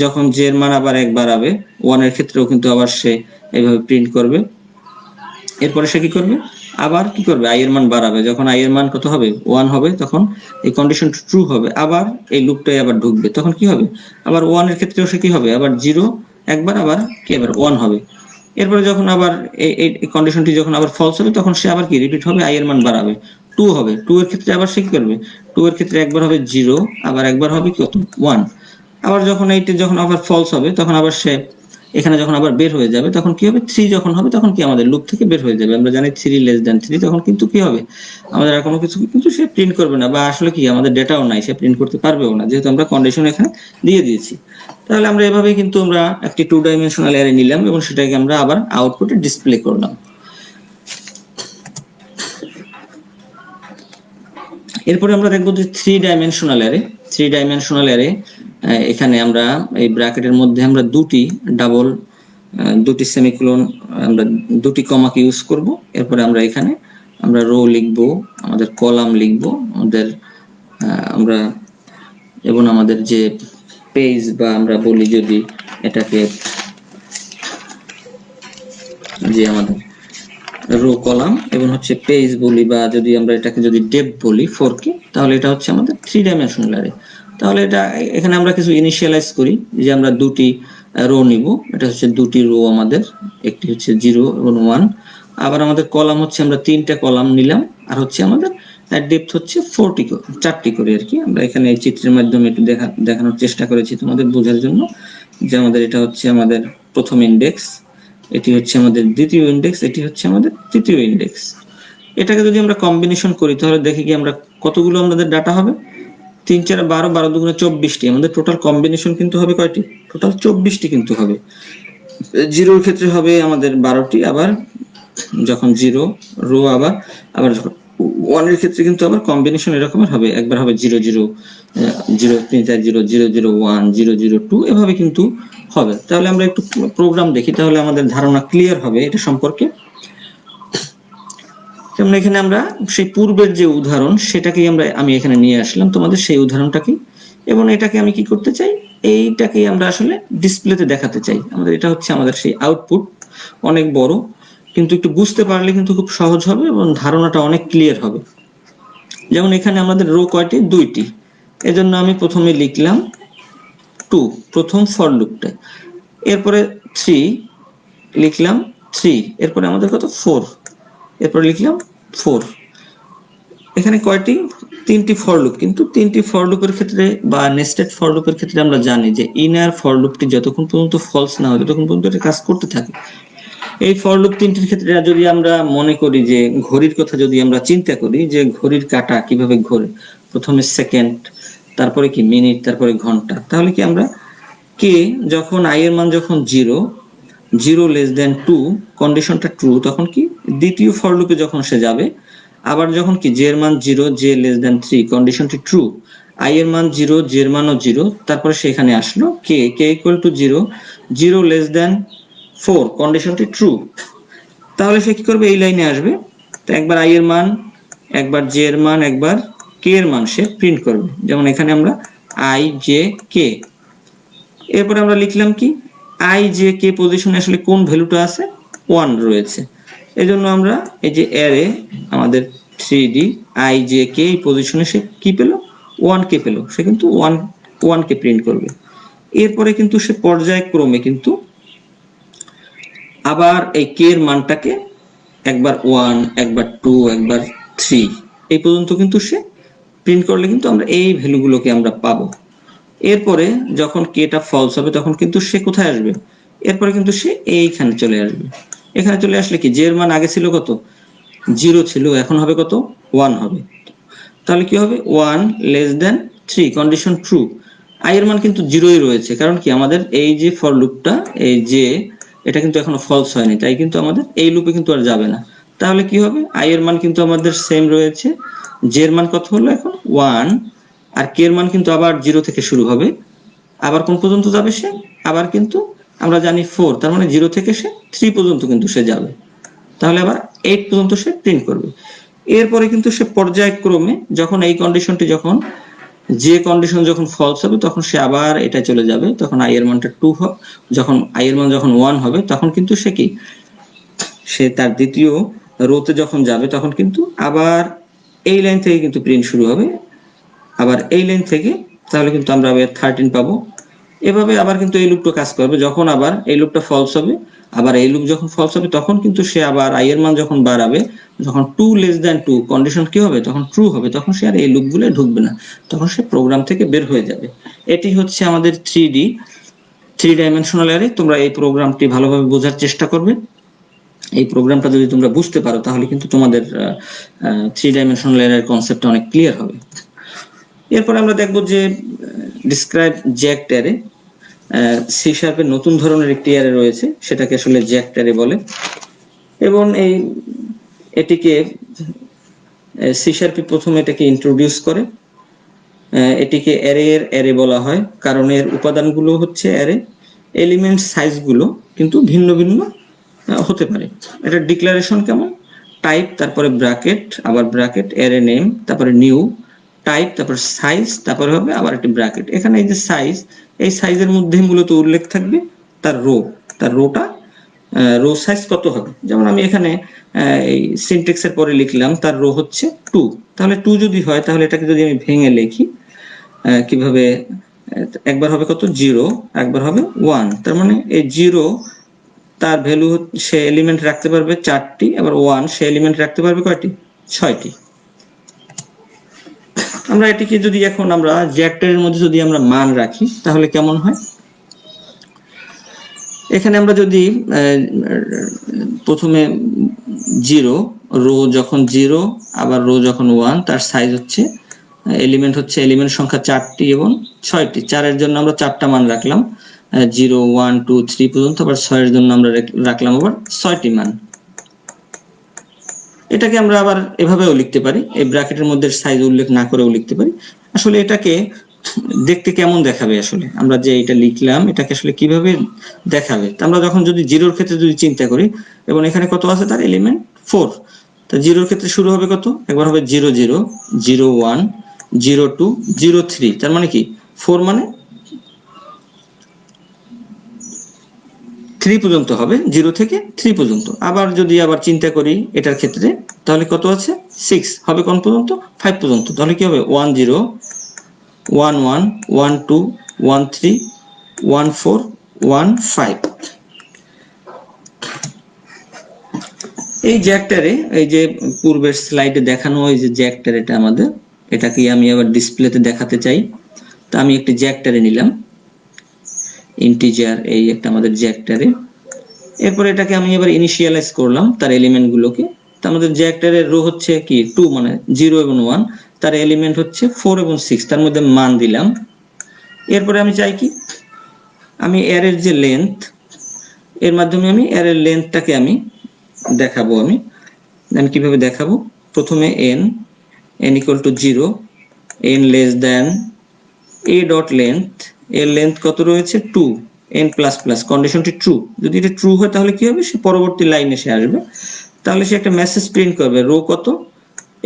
যখন j এর মান আবার 1 বাড়াবে 1 এর ক্ষেত্রেও কিন্তু আবার সে এইভাবে প্রিন্ট করবে। এরপরে সে কি করবে, আবার কি করবে, i এর মান বাড়াবে, যখন i এর মান কত হবে 1 হবে তখন এই কন্ডিশনটা ট্রু হবে, আবার এই লুপটাই আবার ঢুকবে, তখন কি হবে, আবার 1 এর ক্ষেত্রেও সে কি হবে, আবার 0 একবার, আবার কি আবার 1 হবে। এরপরে যখন আবার এই কন্ডিশনটি যখন আবার ফলস হবে তখন সে আবার কি রিপিট হবে, i এর মান বাড়াবে, 2 হবে, 2 এর ক্ষেত্রে আবার সে কি করবে, 2 এর ক্ষেত্রে একবার হবে 0, আবার একবার হবে কত 1। আবার যখন এইটি যখন আবার ফলস হবে তখন আবার সে এখানে যখন আবার বের হয়ে যাবে তখন কি হবে, 3 যখন হবে তখন কি আমাদের লুপ থেকে বের হয়ে যাবে। আমরা জানি 3 <3 তখন কিন্তু কি হবে, আমাদের আর কোনো কিছু কিন্তু সে প্রিন্ট করবে না, বা আসলে কি আমাদের ডেটাও নাই, সে প্রিন্ট করতে পারবেও না, যেহেতু আমরা কন্ডিশন এখানে দিয়ে দিয়েছি। তাহলে আমরা এভাবেই কিন্তু আমরা একটি 2 ডাইমেনশনাল অ্যারে নিলাম এবং সেটাকে আমরা আবার আউটপুটে ডিসপ্লে করলাম। এরপরে আমরা দেখব যে 3 ডাইমেনশনাল অ্যারে। 3 ডাইমেনশনাল অ্যারে এখানে আমরা এই ব্র্যাকেটের মধ্যে আমরা দুটি সেমিকোলন, আমরা দুটি কমাকে ইউজ করব। এরপরে আমরা এখানে আমরা রো লিখব, আমাদের কলাম লিখব, আমরা এবং আমাদের যে পেজ বা আমরা বলি যদি এটাকে যে আমাদের রো কলাম এবং হচ্ছে পেজ বলি, বা যদি আমরা এটাকে যদি ডেপথ বলি 4k, তাহলে এটা হচ্ছে আমাদের 3 ডাইমেনশনাল অ্যারে। তাহলে এটা এখানে আমরা কিছু ইনিশিয়ালাইজ করি যে আমরা দুটি রো নিব, এটা হচ্ছে দুটি রো আমাদের, একটি হচ্ছে 0 এবং 1। আবার আমাদের কলাম হচ্ছে আমরা 3টা কলাম নিলাম, আর হচ্ছে আমাদের ডেপথ হচ্ছে 4টি করে আর কি। আমরা এখানে এই চিত্রের মাধ্যমে একটু দেখানোর চেষ্টা করেছি তোমাদের বোঝার জন্য, যে আমাদের এটা হচ্ছে আমাদের প্রথম ইন্ডেক্স, এটি হচ্ছে আমাদের দ্বিতীয় ইন্ডেক্স, এটি হচ্ছে আমাদের তৃতীয় ইন্ডেক্স। এটাকে যদি আমরা কম্বিনেশন করি তাহলে দেখি কি আমরা কতগুলো আমাদের ডাটা হবে, 3 4 12, 12 দুগুণে 24টি, আমাদের টোটাল কম্বিনেশন কিন্তু হবে কয়টি, টোটাল 24টি কিন্তু হবে। জিরোর ক্ষেত্রে হবে আমাদের 12টি, আবার যখন 0 রো, আবার যখন 1 এর ক্ষেত্রে কিন্তু আবার কম্বিনেশন এরকমের হবে, একবার হবে 0 0 0 3 4 0 0 0 1 0 0 2, এভাবে কিন্তু হবে। তাহলে আমরা একটু প্রোগ্রাম দেখি, তাহলে আমাদের ধারণা ক্লিয়ার হবে এটা সম্পর্কে। যেমন এখানে আমরা সেই পূর্বের যে উদাহরণ সেটাকেই আমি এখানে নিয়ে আসলাম তোমাদের সেই উদাহরণটাকে, এবং এটাকে আমি কি করতে চাই, এইটাকেই আমরা আসলে ডিসপ্লেতে দেখাতে চাই। আমাদের এটা হচ্ছে আমাদের সেই আউটপুট, অনেক বড়, কিন্তু একটু বুঝতে পারলে কিন্তু খুব সহজ হবে এবং ধারণাটা অনেক ক্লিয়ার হবে। যেমন এখানে আমাদের রো কয়টি, 2টি, এজন্য আমি প্রথমে লিখলাম 2 প্রথম ফর লুপটা, এরপরে 3 লিখলাম 3, এরপরে আমাদের কত 4, এরপর লিখলাম 4। এখানে কয়টি, 3টি ফর লুপ, কিন্তু 3টি ফর লুপের ক্ষেত্রে বা নেস্টেড ফর লুপের ক্ষেত্রে আমরা জানি যে ইনার ফর লুপটি যতক্ষণ পর্যন্ত ফলস না হয় ততক্ষণ পর্যন্ত এটা কাজ করতে থাকে। এই ফর লুপ 3টির ক্ষেত্রে যদি আমরা মনে করি যে ঘড়ির কথা যদি আমরা চিন্তা করি যে ঘড়ির কাঁটা কিভাবে ঘোরে, প্রথমে সেকেন্ড, তারপরে কি মিনিট, তারপরে ঘন্টা, তাহলে কি আমরা কে যখন i এর মান যখন 0 লেস দেন 2 কন্ডিশনটা ট্রু, তখন কি দ্বিতীয় ফর লুপে যখন সে যাবে, আবার যখন কি j এর মান 0 j লেস দেন 3 কন্ডিশনটি ট্রু, i এর মান 0 j এর মানও 0, তারপরে সেখানে আসলো k equal to 0 0 less than 4 কন্ডিশনটি ট্রু, তাহলে সে কি করবে, এই লাইনে আসবে, তো একবার i এর মান, একবার j এর মান, একবার k এর মান সে প্রিন্ট করবে। যেমন এখানে আমরা i j k, এরপর আমরা লিখলাম কি i j k পজিশনে আসলে কোন ভ্যালুটা আছে, 1 রয়েছে, এজন্য আমরা এই যে অ্যারে আমাদের 3d i j k এই পজিশনে সে কি পেল, 1 কে পেল, সে কিন্তু 1 কে প্রিন্ট করবে। এরপরে কিন্তু সে পর্যায়ক্রমে কিন্তু আবার এই k এর মানটাকে একবার 1, একবার 2, একবার 3 এই পর্যন্ত কিন্তু সে প্রিন্ট করলে কিন্তু আমরা এই ভ্যালুগুলোকে আমরা পাবো। এরপরে যখন কেটা ফলস হবে তখন কিন্তু সে কোথায় আসবে, এরপরে কিন্তু সে এইখানে চলে আসবে। এখানে চলে আসলে কি জে এর মান আগে ছিল কত, 0 ছিল, এখন হবে কত, 1 হবে। তাহলে কি হবে, 1 less than 3 condition true, i এর মান কিন্তু 0ই রয়েছে, কারণ কি আমাদের এই যে ফর লুপটা, এই যে এটা কিন্তু এখনো ফলস হয়নি, তাই কিন্তু আমাদের এই লুপে কিন্তু আর যাবে না। তাহলে কি হবে, i এর মান কিন্তু আমাদের সেম রয়েছে, j এর মান কত হলো এখন 1, আর k এর মান কিন্তু আবার 0 থেকে শুরু হবে, আবার কোন পর্যন্ত যাবে সে, আবার কিন্তু আমরা জানি 4, তার মানে 0 থেকে সে 3 পর্যন্ত কিন্তু সে যাবে, তাহলে আবার 8 পর্যন্ত সে প্রিন্ট করবে। এরপরে কিন্তু সে পর্যায়ক্রমে যখন এই কন্ডিশনটি যখন যে কন্ডিশন যখন ফলস হবে তখন সে আবার এটা চলে যাবে, তখন i এর মানটা 2 হবে, যখন i এর মান যখন 1 হবে তখন কিন্তু সে কি, সে তার দ্বিতীয় রোতে যখন যাবে তখন কিন্তু আবার এই লাইন থেকে কিন্তু প্রিন্ট শুরু হবে, আবার এই লাইন থেকে, তাহলে কিন্তু আমরা আবার 13 পাবো। এভাবে আবার কিন্তু এই লুপটা কাজ করবে, যখন আবার এই লুপটা ফলস হবে, আবার এই লুপ যখন ফলস হবে তখন কিন্তু সে আবার i এর মান যখন বাড়াবে, যখন 2 <2 কন্ডিশন কি হবে, তখন ট্রু হবে, তখন সে আর এই লুপগুলো ঢুকবে না, তখন সে প্রোগ্রাম থেকে বের হয়ে যাবে। এটি হচ্ছে আমাদের 3 ডাইমেনশনাল অ্যারে। তোমরা এই প্রোগ্রামটি ভালোভাবে বোঝার চেষ্টা করবে। এই প্রোগ্রামটা যদি তোমরা বুঝতে পারো তাহলে কিন্তু তোমাদের 3 ডাইমেনশনাল অ্যারের কনসেপ্টটা অনেক ক্লিয়ার হবে। এরপর আমরা দেখব যে ডিসক্রাইব জ্যাকড অ্যারে। সি শার্পের নতুন ধরনের একটি অ্যারে রয়েছে, সেটাকে আসলে জ্যাকড অ্যারে বলে, এবং এটিকে সি শার্পে প্রথমে এটাকে ইন্ট্রোডিউস করে। এটিকে অ্যারে বলা হয় কারণ এর উপাদানগুলো হচ্ছে অ্যারে, এলিমেন্ট সাইজগুলো কিন্তু ভিন্ন ভিন্ন হতে পারে। এটা ডিক্লারেশন কেমন, টাইপ, তারপরে ব্র্যাকেট, আবার ব্র্যাকেট, অ্যারে নেম, তারপরে নিউ, টাইপ, তারপর সাইজ, তারপরে হবে আবার একটি ব্র্যাকেট। এখানে এই যে সাইজ, এই সাইজের মধ্যে মূলত উল্লেখ থাকবে তার রোটা রো সাইজ কত হবে। যেমন আমি এখানে এই সিনট্যাক্সের পরে লিখলাম তার রো হচ্ছে 2, তাহলে 2 যদি হয় তাহলে এটাকে যদি আমি ভেঙে লিখি কিভাবে, একবার হবে কত 0, একবার হবে 1, তার মানে এই 0 তার ভ্যালু সে এলিমেন্ট রাখতে পারবে 4টি, আবার 1 সে এলিমেন্ট রাখতে পারবে কয়টি, 6টি। আমরা এটিকে যদি এখন আমরা জ্যাকড অ্যারের মধ্যে যদি আমরা মান রাখি তাহলে কেমন হয়। এখানে আমরা যদি প্রথমে 0, রো যখন 0 আবার রো যখন 1, তার সাইজ হচ্ছে এলিমেন্ট সংখ্যা 4টি এবং 6টি। 4 এর জন্য আমরা 4টা মান রাখলাম, 0 1 2 3 পর্যন্ত, আবার 6 এর জন্য আমরা রাখলাম আবার 6টি মান। এটাকে আমরা আবার এভাবেও লিখতে পারি, এই ব্র্যাকেটের মধ্যে সাইজ উল্লেখ না করেও লিখতে পারি। আসলে এটাকে দেখতে কেমন দেখাবে, আসলে আমরা যে এটা লিখলাম এটাকে আসলে কিভাবে দেখাবে, আমরা যখন যদি 0-র ক্ষেত্রে যদি চিন্তা করি, এবং এখানে কত আছে তার এলিমেন্ট 4, তা 0-র ক্ষেত্রে শুরু হবে কত, একবার হবে 0 0 0 1 0 2 0 3, তার মানে কি 4 মানে 3 পর্যন্ত হবে, 0 থেকে 3 পর্যন্ত। আবার যদি আবার চিন্তা করি এটার ক্ষেত্রে, তাহলে কত আছে 6, হবে কোন পর্যন্ত, 5 পর্যন্ত, তাহলে কি হবে 1 0 1 1 1 2 1 3 1 4 1 5। এই জ্যাকটারে, এই যে পূর্বের স্লাইডে দেখানো এই যে জ্যাকটার, এটা আমাদের, এটাকে আমি আবার ডিসপ্লেতে দেখাতে চাই। তা আমি একটি জ্যাকটারে নিলাম, ইন্টিজার, এই একটা আমাদের জ্যাকটারে। এরপর এটাকে আমি এবার ইনিশিয়ালাইজ করলাম তার এলিমেন্ট গুলোকে। তো আমাদের জ্যাকটারের রো হচ্ছে কি 2, মানে 0 এবং 1, তার এলিমেন্ট হচ্ছে 4 এবং 6, তার মধ্যে মান দিলাম। এরপরে আমি চাই কি, আমি অ্যারের যে লেন্থ, এর মাধ্যমে আমি অ্যারের লেন্থটাকে আমি দেখাবো। আমি কিভাবে দেখাবো, প্রথমে n equal to 0, n less than a dot length, এর লেন্থ কত রয়েছে 2, n প্লাস প্লাস, কন্ডিশনটি ট্রু। যদি এটা ট্রু হয় তাহলে কি হবে, সে পরবর্তী লাইনে সে আসবে, তাহলে সে একটা মেসেজ প্রিন্ট করবে, রো কত,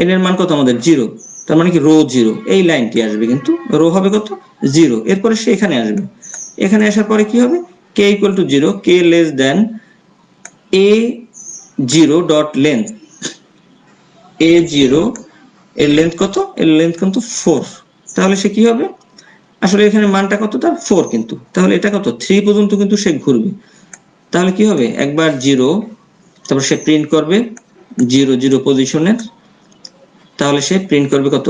n এর মান কত আমাদের 0, তার মানে কি রো 0, এই লাইনটি আসবে, কিন্তু রো হবে কত 0। এরপরে সে এখানে আসবে, এখানে আসার পরে কি হবে, k equal to 0, k less than a 0 dot length, a 0 এর লেন্থ কত, এর লেন্থ কিন্তু 4, তাহলে সে কি হবে, আসলে এখানে মানটা কত তার 4, কিন্তু তাহলে এটা কত 3 পর্যন্ত কিন্তু সে ঘুরবে, তাহলে কি হবে, একবার 0, তারপর সে প্রিন্ট করবে 0 0 পজিশনের, তাহলে সে প্রিন্ট করবে কত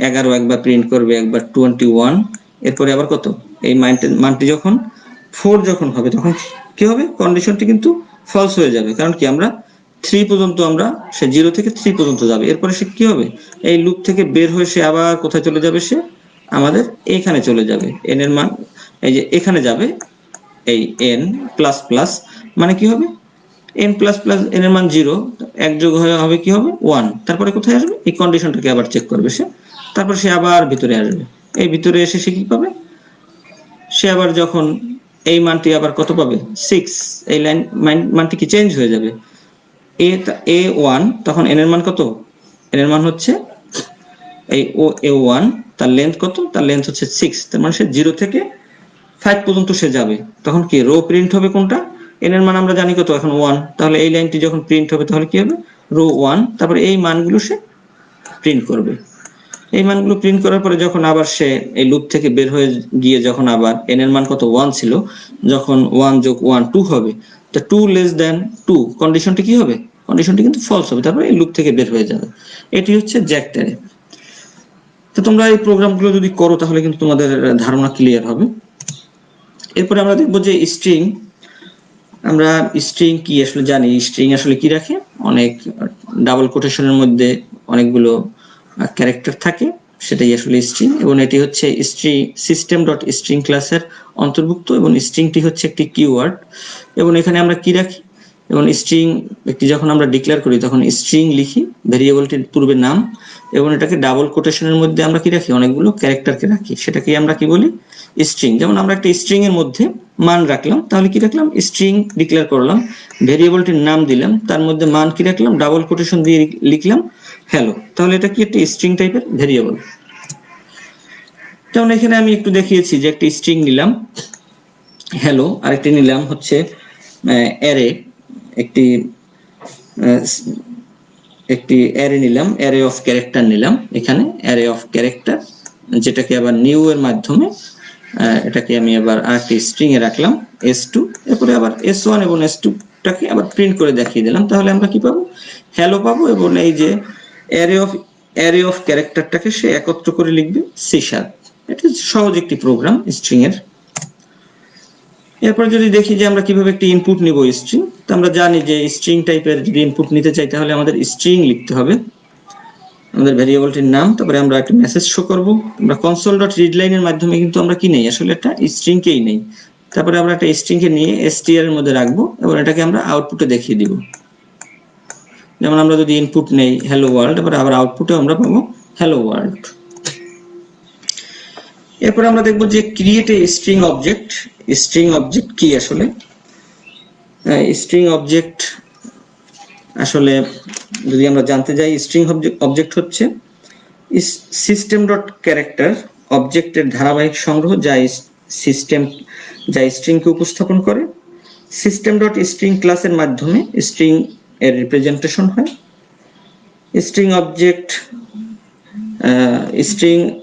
11, একবার প্রিন্ট করবে, একবার 21, এরপরে আবার কত, এই মানটি যখন 4 যখন হবে তখন কি হবে, কন্ডিশনটি কিন্তু ফলস হয়ে যাবে, কারণ কি আমরা 3 পর্যন্ত, আমরা সে 0 থেকে 3 পর্যন্ত যাবে, এরপরে সে কি হবে, এই লুপ থেকে বের হয়ে সে আবার কোথায় চলে যাবে, সে আমাদের এখানে চলে যাবে, n এর মান এই যে এখানে যাবে, এই n প্লাস প্লাস, মানে কি হবে, n প্লাস প্লাস n এর মান 0, এক যোগ হয়ে হবে কি হবে 1, তারপরে কোথায় আসবে, এই কন্ডিশনটাকে আবার চেক করবে সে, তারপর সে আবার ভিতরে আসবে, এই ভিতরে এসে সে কি পাবে, সে আবার যখন এই মানটি আবার কত পাবে 6, এই লাইন মানটি কি চেঞ্জ হয়ে যাবে, a1, তখন n এর মান কত, n এর মান হচ্ছে এই a1, তার লেন্থ কত, তার লেন্থ হচ্ছে 6, তার মানে সে 0 থেকে 5 পর্যন্ত সে যাবে। তখন কি রো প্রিন্ট হবে কোনটা, n এর মান আমরা জানি কত এখন 1, তাহলে এই লাইনটি যখন প্রিন্ট হবে তাহলে কি হবে রো 1, তারপরে এই মানগুলো সে প্রিন্ট করবে। এই মানগুলো প্রিন্ট করার পরে যখন আবার সে এই লুপ থেকে বের হয়ে গিয়ে যখন আবার n এর মান কত 1 ছিল, যখন 1 যোগ 1 2 হবে, তো 2 লেস দ্যান 2 কন্ডিশনটি কি হবে, কন্ডিশনটি কিন্তু ফলস হবে, তারপরে এই লুপ থেকে বের হয়ে যাবে। এটি হচ্ছে জ্যাকড অ্যারে। তো তোমরা এই প্রোগ্রামগুলো যদি করো তাহলে কিন্তু তোমাদের ধারণা ক্লিয়ার হবে। এরপরে আমরা দেখব যে স্ট্রিং। আমরা স্ট্রিং কি আসলে জানি, স্ট্রিং আসলে কি রাখে, অনেক ডাবল কোটেশনের মধ্যে অনেকগুলো ক্যারেক্টার থাকে, সেটাই আসলে স্ট্রিং। এবং এটি হচ্ছে স্ট্রিং সিস্টেম ডট স্ট্রিং ক্লাসের অন্তর্ভুক্ত, এবং স্ট্রিংটি হচ্ছে একটি কিওয়ার্ড। এবং এখানে আমরা কি রাখি, এবং স্ট্রিং একটি যখন আমরা ডিক্লেয়ার করি তখন স্ট্রিং লিখি, ভেরিয়েবলটির পূর্বে নাম, এবং এটাকে ডাবল কোটেশনের মধ্যে আমরা কি রাখি, অনেকগুলো ক্যারেক্টারকে রাখি, সেটাকে আমরা কি বলি স্ট্রিং। যেমন আমরা একটা স্ট্রিং এর মধ্যে মান রাখলাম, তাহলে কি রাখলাম স্ট্রিং ডিক্লেয়ার করলাম, ভেরিয়েবলটির নাম দিলাম, তার মধ্যে মান কি রাখলাম ডাবল কোটেশন দিয়ে লিখলাম হ্যালো, তাহলে এটা কি একটা স্ট্রিং টাইপের ভেরিয়েবল। যেমন এখানে আমি একটু দেখিয়েছি যে একটি স্ট্রিং নিলাম হ্যালো, আরেকটি নিলাম হচ্ছে অ্যারে, একটি একটি অ্যারে নিলাম, অ্যারে অফ ক্যারেক্টার নিলাম, এখানে অ্যারে অফ ক্যারেক্টার, যেটাকে আবার নিউ এর মাধ্যমে এটাকে আমি আবার আরেকটি স্ট্রিং এ রাখলাম s2, এরপরে আবার s1 এবং s2 টাকে আবার প্রিন্ট করে দেখিয়ে দিলাম, তাহলে আমরা কি পাবো হ্যালো পাবো। এবং এই যে অ্যারে অফ ক্যারেক্টারটাকে সে একত্র করে লিখবে C#। এটা সহজ একটি প্রোগ্রাম স্ট্রিং এর। এরপর যদি দেখি যে আমরা কিভাবে একটি ইনপুট নিব স্ট্রিং, তো আমরা জানি যে স্ট্রিং টাইপের যদি ইনপুট নিতে চাই তাহলে আমাদের স্ট্রিং লিখতে হবে, আমাদের ভেরিয়েবলটির নাম, তারপরে আমরা একটা মেসেজ শো করব। আমরা console.readline এর মাধ্যমে কিন্তু আমরা কি নেই আসলে একটা স্ট্রিং কেই নেই, তারপরে আমরা একটা স্ট্রিং কে নিয়ে str এর মধ্যে রাখবো এবং এটাকে আমরা আউটপুটে দেখিয়ে দিব। যেমন আমরা যদি ইনপুট নেই হ্যালো ওয়ার্ল্ড, তারপরে আবার আউটপুটে আমরা পাবো হ্যালো ওয়ার্ল্ড। এরপর আমরা দেখব যে create a string object. String object কি আসলে, স্ট্রিং অবজেক্ট আসলে যদি আমরা জানতে যাই, স্ট্রিং অবজেক্ট হচ্ছে সিস্টেম ডট ক্যারেক্টার অবজেক্টের ধারাবাহিক সংগ্রহ যা স্ট্রিংকে উপস্থাপন করে। সিস্টেম ডট স্ট্রিং ক্লাসের মাধ্যমে স্ট্রিং এর রিপ্রেজেন্টেশন হয়। স্ট্রিং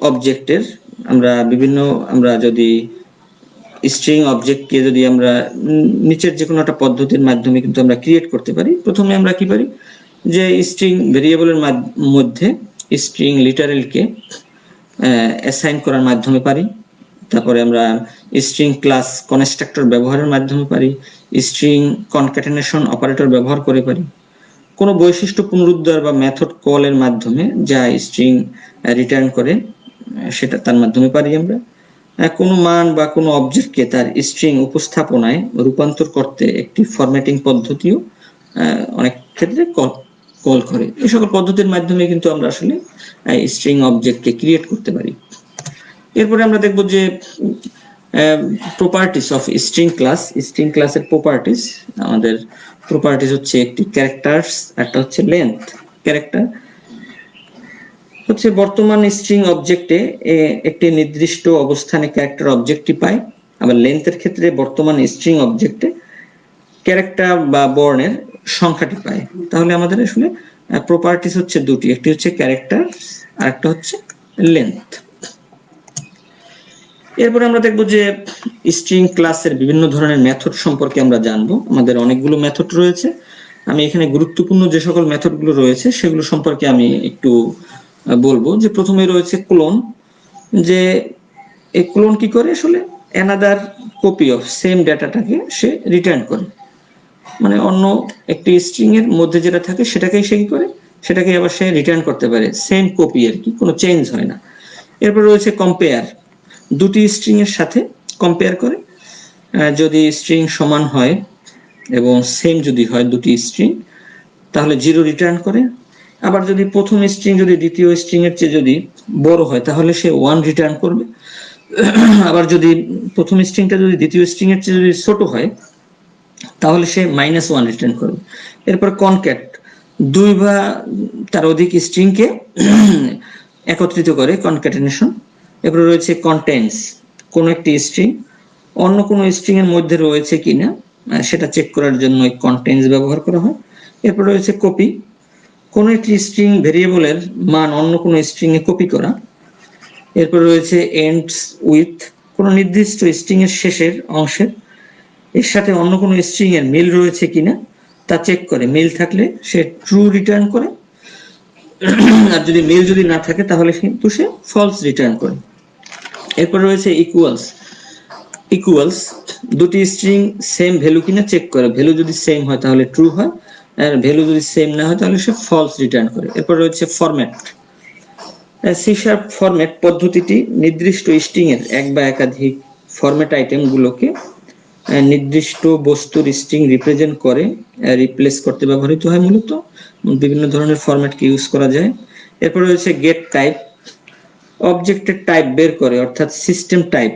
অবজেক্টের আমরা যদি স্ট্রিং অবজেক্টকে যদি আমরা নিচের যে কোনো একটা পদ্ধতির মাধ্যমে কিন্তু আমরা ক্রিয়েট করতে পারি। প্রথমে আমরা কি পারি যে স্ট্রিং ভেরিয়েবলের মধ্যে স্ট্রিং লিটারেলকে অ্যাসাইন করার মাধ্যমে পারি, তারপরে আমরা স্ট্রিং ক্লাস কনস্ট্রাক্টর ব্যবহারের মাধ্যমে পারি, স্ট্রিং কনক্যাটেনেশন অপারেটর ব্যবহার করে পারি, কোনো বৈশিষ্ট্য পুনরুদ্ধার বা মেথড কল এর মাধ্যমে যা স্ট্রিং রিটার্ন করে সেটা তার মাধ্যমে পারি আমরা। কোনো মান বা কোনো অবজেক্টকে তার স্ট্রিং উপস্থাপনায় রূপান্তর করতে একটি ফরম্যাটিং পদ্ধতিও অনেক ক্ষেত্রে কল করে। এই সকল পদ্ধতির মাধ্যমে কিন্তু আমরা আসলে স্ট্রিং অবজেক্টকে ক্রিয়েট করতে পারি। এরপরে আমরা দেখব যে properties of string class. String ক্লাসের প্রপার্টিস, আমাদের প্রপার্টিস হচ্ছে একটি ক্যারেক্টারস, একটা হচ্ছে লেন্থ। ক্যারেক্টার হচ্ছে বর্তমান স্ট্রিং অবজেক্টে একটি নির্দিষ্ট অবস্থানে ক্যারেক্টার অবজেক্টটি পায়, আবার লেন্থের ক্ষেত্রে বর্তমান স্ট্রিং অবজেক্টে ক্যারেক্টার বা বর্ণের সংখ্যাটি পায়। তাহলে আমাদের আসলে প্রপার্টিস হচ্ছে দুটি, একটি হচ্ছে ক্যারেক্টার আর একটা হচ্ছে লেন্থ। এরপরে আমরা দেখব যে স্ট্রিং ক্লাসের বিভিন্ন ধরনের মেথড সম্পর্কে আমরা জানবো। আমাদের অনেকগুলো মেথড রয়েছে, আমি এখানে গুরুত্বপূর্ণ যে সকল মেথডগুলো রয়েছে সেগুলো সম্পর্কে আমি একটু বলবো। যে প্রথমে রয়েছে ক্লোন, যে এই ক্লোন কি করে আসলে অ্যানাদার কপি অফ সেম ডাটাটাকে সে রিটার্ন করে, মানে অন্য একটি স্ট্রিং এর মধ্যে যেটা থাকে সেটাকেই সে কি করে, সেটাকে আবার সে রিটার্ন করতে পারে, সেম কপি আর কি, কোনো চেঞ্জ হয় না। এরপর রয়েছে কম্পেয়ার, দুটি স্ট্রিং এর সাথে কম্পেয়ার করে, যদি স্ট্রিং সমান হয় এবং সেম যদি হয় দুটি স্ট্রিং তাহলে 0 রিটার্ন করে। আবার যদি প্রথম স্ট্রিং যদি দ্বিতীয় স্ট্রিং এর চেয়ে যদি বড় হয় তাহলে সে 1 রিটার্ন করবে। আবার যদি প্রথম স্ট্রিংটা যদি দ্বিতীয় স্ট্রিং এর চেয়ে যদি ছোট হয় তাহলে সে -1 রিটার্ন করবে। এরপর কনক্যাট, দুই বা তার অধিক স্ট্রিংকে একত্রিত করে কনক্যাটেনেশন, এরপরে রয়েছে কন্টেন্টস, কোন একটি স্ট্রিং অন্য কোনো স্ট্রিং এর মধ্যে রয়েছে কিনা সেটা চেক করার জন্য এই কন্টেন্টস ব্যবহার করা হয়। এরপর রয়েছে কপি, কোন একটি স্ট্রিং ভেরিয়েবলের মান অন্য কোনো স্ট্রিং এ কপি করা। এরপর রয়েছে এন্ডস উইথ, কোন নির্দিষ্ট স্ট্রিং এর শেষের অংশের এর সাথে অন্য কোনো স্ট্রিং এর মিল রয়েছে কিনা তা চেক করে, মিল থাকলে সে ট্রু রিটার্ন করে, আর যদি মিল যদি না থাকে তাহলে কিন্তু সে ফলস রিটার্ন করে। এরপর রয়েছে ইকুয়ালস, ইকুয়ালস দুটি স্ট্রিং সেম ভ্যালু কিনা চেক করে, ভ্যালু যদি সেম হয় তাহলে ট্রু হয়, আর ভ্যালু যদি সেম না হয় তাহলে সে ফলস রিটার্ন করে। এরপর রয়েছে ফরম্যাট, সি শার্প ফরম্যাট পদ্ধতিটি নির্দিষ্ট স্ট্রিং এর এক বা একাধিক ফরম্যাট আইটেম গুলোকে নির্দিষ্ট বস্তুর স্ট্রিং রিপ্রেজেন্ট করে রিপ্লেস করতে ব্যবহৃত হয়। মূলত বিভিন্ন ধরনের ফরম্যাটকে ইউজ করা যায়। এরপর রয়েছে গেট টাইপ, অবজেক্টের টাইপ বের করে, অর্থাৎ সিস্টেম টাইপ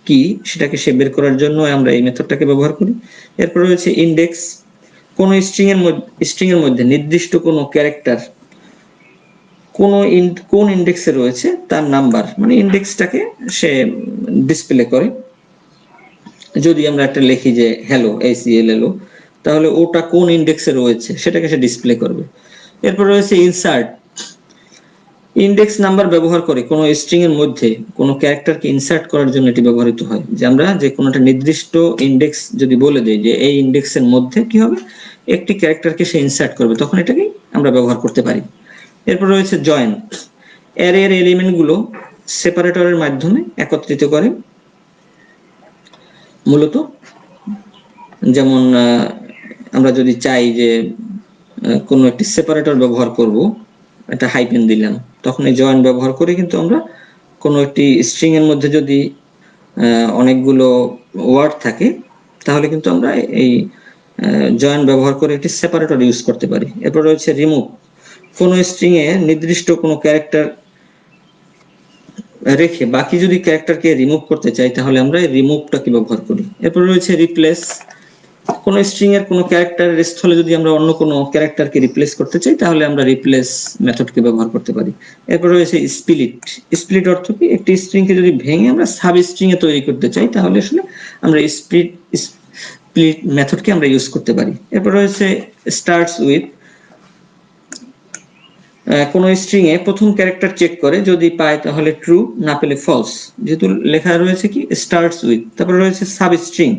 কি সেটাকে সে বের করার জন্য আমরা এই মেথডটাকে ব্যবহার করি। এরপর রয়েছে ইন্ডেক্স, কোন স্ট্রিং এর মধ্যে নির্দিষ্ট কোনো ক্যারেক্টার কোন ইন্ডেক্সে রয়েছে তার নাম্বার, মানে ইন্ডেক্সটাকে সে ডিসপ্লে করে। যদি আমরা একটা লিখি যে হ্যালো ACLLO, তাহলে ওটা কোন ইন্ডেক্সে রয়েছে সেটাকে সে ডিসপ্লে করবে। এরপর রয়েছে ইনসার্ট, ইন্ডেক্স নাম্বার ব্যবহার করে কোনো স্ট্রিং এর মধ্যে কোনো ক্যারেক্টারকে ইনসার্ট করার জন্য এটি ব্যবহৃত হয়। যে আমরা যে কোনো একটা নির্দিষ্ট ইন্ডেক্স যদি বলে দেই যে এই ইন্ডেক্সের মধ্যে কি হবে, একটি ক্যারেক্টারকে সে ইনসার্ট করবে, তখন এটাকেই আমরা ব্যবহার করতে পারি। এরপর রয়েছে জয়েন, অ্যারে এর এলিমেন্টগুলো সেপারেটরের মাধ্যমে একত্রিত করে। মূলত যেমন আমরা যদি চাই যে কোনো একটি সেপারেটর ব্যবহার করব, একটা হাইপেন দিলাম, তখন এই জয়েন ব্যবহার করে কিন্তু আমরা কোনো একটি স্ট্রিং এর মধ্যে যদি অনেকগুলো ওয়ার্ড থাকে তাহলে কিন্তু আমরা এই জয়েন ব্যবহার করে একটি সেপারেটর ইউজ করতে পারি। এরপর রয়েছে রিমুভ, কোনো স্ট্রিং এ নির্দিষ্ট কোনো ক্যারেক্টার রেখে বাকি যদি ক্যারেক্টারকে রিমুভ করতে চাই তাহলে আমরা এই রিমুভটাকে ব্যবহার করি। এরপর রয়েছে রিপ্লেস, কোনো স্ট্রিং এর কোনো ক্যারেক্টারের স্থলে যদি আমরা অন্য কোনো ক্যারেক্টারকে রিপ্লেস করতে চাই তাহলে আমরা রিপ্লেস মেথডকে ব্যবহার করতে পারি। এরপর রয়েছে স্প্লিট, স্প্লিট অর্থ কি, একটি স্ট্রিংকে যদি ভেঙে আমরা সাব স্ট্রিং এ তৈরি করতে চাই তাহলে আসলে আমরা স্প্লিট মেথডকে আমরা ইউজ করতে পারি। এরপর রয়েছে স্টার্টস উইথ, কোন স্ট্রিং এ প্রথম ক্যারেক্টার চেক করে, যদি পায় তাহলে ট্রু, না পেলে ফলস, যেহেতু লেখা রয়েছে কি স্টার্টস উইথ। তারপর রয়েছে সাব স্ট্রিং,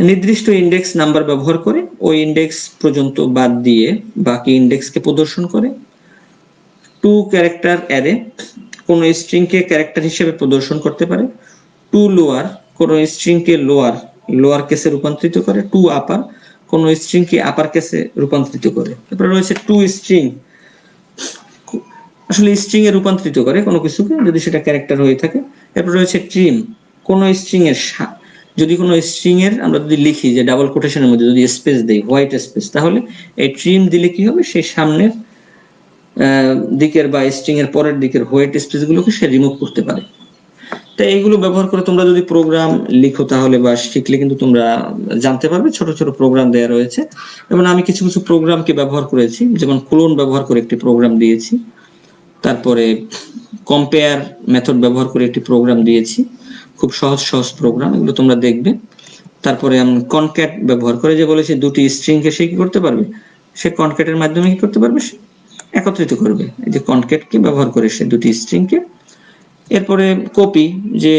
নির্দিষ্ট ইন্ডেক্স নাম্বার ব্যবহার করে ওই ইন্ডেক্স পর্যন্ত বাদ দিয়ে বাকি ইন্ডেক্সকে প্রদর্শন করে। টু ক্যারেক্টার অ্যারে, কোন স্ট্রিংকে ক্যারেক্টার হিসেবে প্রদর্শন করতে পারে। টু লোয়ার, কোন স্ট্রিংকে লোয়ার কেসে রূপান্তরিত করে। টু আপার, কোন স্ট্রিংকে আপার কেসে রূপান্তরিত করে। তারপরে রয়েছে টু স্ট্রিং, আসলে স্ট্রিং এ রূপান্তরিত করে কোনো কিছুকে যদি সেটা ক্যারেক্টার হয়ে থাকে। এরপর রয়েছে ট্রিম, কোন স্ট্রিং এর যদি কোনো স্ট্রিং এর আমরা যদি লিখি যে ডাবল কোটেশনের মধ্যে যদি স্পেস দেই, হোয়াইট স্পেস, তাহলে এই ট্রিম দিলে কি হবে, সেই সামনের দিকের বা স্ট্রিং এর পরের দিকের হোয়াইট স্পেস গুলোকে সে রিমুভ করতে পারে। তো এইগুলো ব্যবহার করে তোমরা যদি প্রোগ্রাম লিখো তাহলে বা শিখলে কিন্তু তোমরা জানতে পারবে। ছোট ছোট প্রোগ্রাম দেওয়া রয়েছে, যেমন আমি কিছু কিছু প্রোগ্রামকে ব্যবহার করেছি, যেমন ক্লোন ব্যবহার করে একটি প্রোগ্রাম দিয়েছি, তারপরে কম্পেয়ার মেথড ব্যবহার করে একটি প্রোগ্রাম দিয়েছি, খুব সহজ সহজ প্রোগ্রাম, এগুলো তোমরা দেখবে। তারপরে আমি কনক্যাট ব্যবহার করে যে বলেছি দুটি স্ট্রিংকে সে কি করতে পারবে, সে কনক্যাটের মাধ্যমে কি করতে পারবে, সে একত্রিত করবে, এই যে কনক্যাটকে ব্যবহার করে সে দুটি স্ট্রিংকে। এরপরে কপি, যে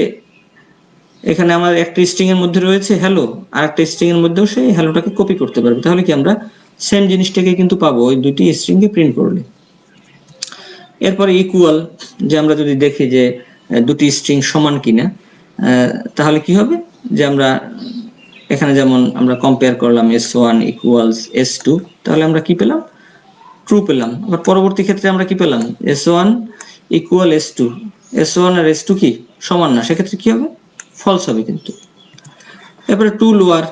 এখানে আমার একটা স্ট্রিং এর মধ্যে রয়েছে হ্যালো, আর একটা স্ট্রিং এর মধ্যেও সেই হ্যালোটাকে কপি করতে পারবে, তাহলে কি আমরা সেম জিনিসটাকে কিন্তু পাবো ওই দুটি স্ট্রিংকে প্রিন্ট করলে। এরপরে ইকুয়াল, যে আমরা যদি দেখি যে দুটি স্ট্রিং সমান কিনা তাহলে কি হবে, যে আমরা এখানে যেমন আমরা কম্পেয়ার করলাম s1 ইকুয়ালস s2, তাহলে আমরা কি পেলাম, ট্রু পেলাম। আবার পরবর্তী ক্ষেত্রে আমরা কি পেলাম, s1 ইকুয়াল s2, s1 আর s2 কি সমান না, সেক্ষেত্রে কি হবে, ফলস হবে কিন্তু। এরপরে টু লোয়ার,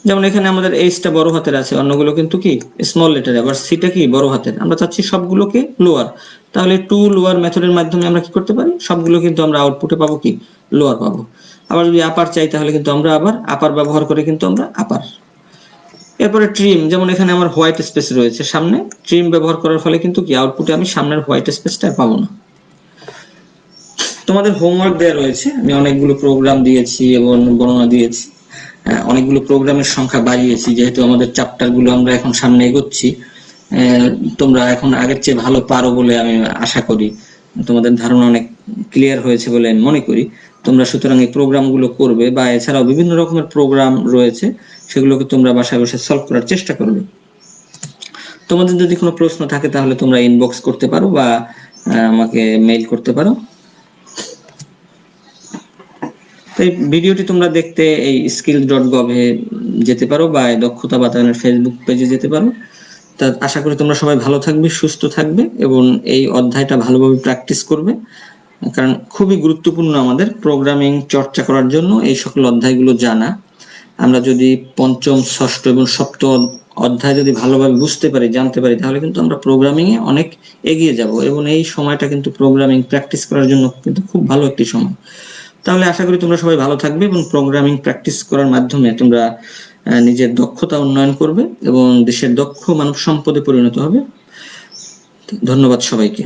যেমন এখানে আমাদের এইচটা বড় হাতের আছে, অন্যগুলো কিন্তু কি স্মল লেটার, আবার সিটা কি বড় হাতের, আমরা চাচ্ছি সবগুলোকে লোয়ার, তাহলে টু লোয়ার মেথডের মাধ্যমে আমরা কি করতে পারি, সবগুলো কিন্তু আমরা আউটপুটে পাবো কি লোয়ার পাবো। আবার যদি আপার চাই তাহলে কিন্তু আমরা আবার আপার ব্যবহার করে কিন্তু আমরা আপার। এরপরে ট্রিম, যেমন এখানে আমার হোয়াইট স্পেস রয়েছে সামনে, ট্রিম ব্যবহার করার ফলে কিন্তু কি আউটপুটে আমি সামনের হোয়াইট স্পেসটা পাবো না। তোমাদের হোমওয়ার্ক দেওয়া রয়েছে, আমি অনেকগুলো প্রোগ্রাম দিয়েছি এবং বর্ণনা দিয়েছি। অনেকগুলো প্রোগ্রামের সংখ্যা বাড়িয়েছি, যেহেতু আমাদের চ্যাপ্টার গুলো আমরা এখন সামনে এগোচ্ছি। তোমরা এখন আগের চেয়ে ভালো পারো বলে আমি আশা করি, তোমাদের ধারণা অনেক ক্লিয়ার হয়েছে বলে আমি মনে করি। তোমরা সুতরাং এই প্রোগ্রামগুলো করবে, বা এছাড়াও বিভিন্ন রকমের প্রোগ্রাম রয়েছে, সেগুলোকে তোমরা বাসায় বসে সলভ করার চেষ্টা করবে। তোমাদের যদি কোনো প্রশ্ন থাকে তাহলে তোমরা ইনবক্স করতে পারো বা আমাকে মেইল করতে পারো। এই ভিডিওটি তোমরা দেখতে এই skills.gov এ যেতে পারো বা দক্ষতা বাতায়নের ফেসবুক পেজে যেতে পারো। তা আশা করি তোমরা সবাই ভালো থাকবে, সুস্থ থাকবে এবং এই অধ্যায়টা ভালোভাবে প্র্যাকটিস করবে, কারণ খুবই গুরুত্বপূর্ণ আমাদের প্রোগ্রামিং চর্চা করার জন্য এই সকল অধ্যায়গুলো জানা। আমরা যদি পঞ্চম, ষষ্ঠ এবং সপ্তম অধ্যায় যদি ভালোভাবে বুঝতে পারি, জানতে পারি, তাহলে কিন্তু আমরা প্রোগ্রামিং এ অনেক এগিয়ে যাব এবং এই সময়টা কিন্তু প্রোগ্রামিং প্র্যাকটিস করার জন্য কিন্তু খুব ভালো একটি সময়। তাহলে আশা করি তোমরা সবাই ভালো থাকবে এবং প্রোগ্রামিং প্র্যাকটিস করার মাধ্যমে তোমরা নিজের দক্ষতা উন্নয়ন করবে এবং দেশের দক্ষ মানব সম্পদে পরিণত হবে। ধন্যবাদ সবাইকে।